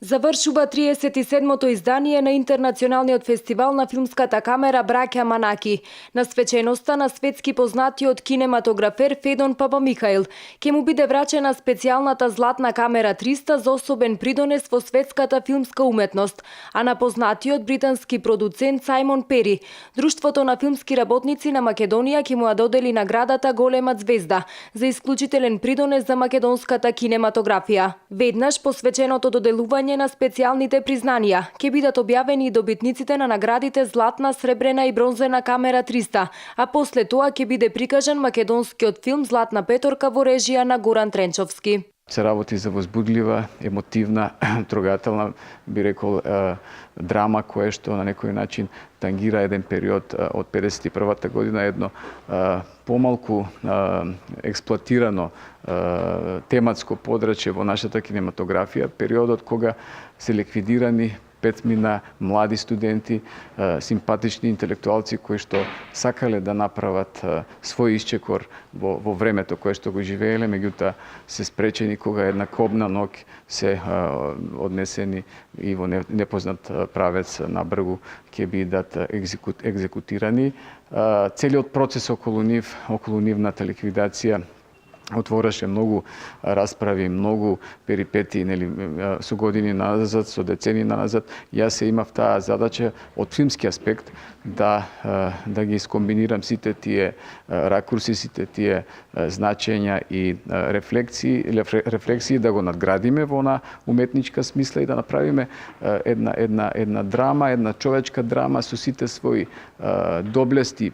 Завршува 37-то издание на Интернационалниот фестивал на филмската камера Браќа Манаки. На свеченоста на светски познатиот кинематографер Федон Папамихаил ќе му биде врачена специјалната Златна камера 300 за особен придонес во светската филмска уметност, а на познатиот британски продуцент Сајмон Пери, Друштвото на филмски работници на Македонија ќе му ја додели наградата Голема звезда за исклучителен придонес за македонската кинематографија. Веднаш посвеченото доделување на специјалните признанија ќе бидат објавени и добитниците на наградите Златна, Сребрена и Бронзена камера 300, а после тоа ќе биде прикажан македонскиот филм Златна петорка во режија на Горан Тренчовски. Се работи за возбудлива, емотивна, трогателна, би рекол, драма која што на некој начин тангира еден период од 51-та година, едно помалку експлоатирано тематско подрачје во нашата кинематографија, периодот кога се ликвидирани петмина млади студенти, симпатични интелектуалци кои што сакале да направат свој исчекор во времето кое што го живееле, меѓутоа се спречени кога една кобна ног се однесени и во непознат правец на бргу ќе бидат екзекутирани. Целиот процес околу нивната ликвидација отвораше многу расправи, многу перипетии, нели, со години назад, со децени назад. Јас се имав таа задача од филмски аспект да ги скомбинирам сите тие ракурси, сите тие значења и рефлексии, да го надградиме во она уметничка смисла и да направиме една драма, една човечка драма со сите своји доблести и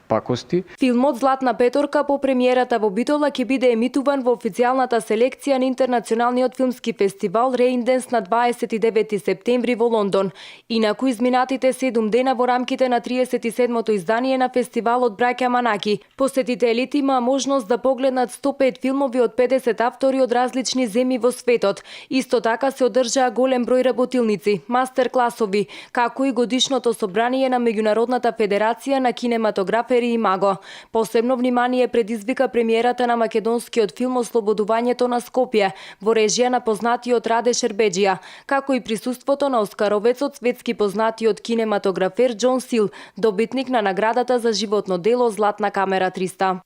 пакости. Филмот Златна петорка по премиерата во Битола ќе биде емитуван во официјалната селекција на Интернационалниот филмски фестивал Реинденс на 29 септември во Лондон. Инаку изминатите 7 дена во рамките на 37-то издание на фестивалот Браќа Манаки, посетителите има можност да погледнат 105 филмови од 50 автори од различни земји во светот. Исто така се одржаа голем број работилници, мастер класови, како и годишното собрание на Меѓународната федерација на кинематографери и МАГО. Посебно внимание предизвика премиерата на македонскиот филм Ослободувањето на Скопје во режија на познатиот Раде Шербеџија, како и присуството на оскаровецот светски познатиот кинематографер Џон Сил, добитник на наградата за животно дело Златна камера 300.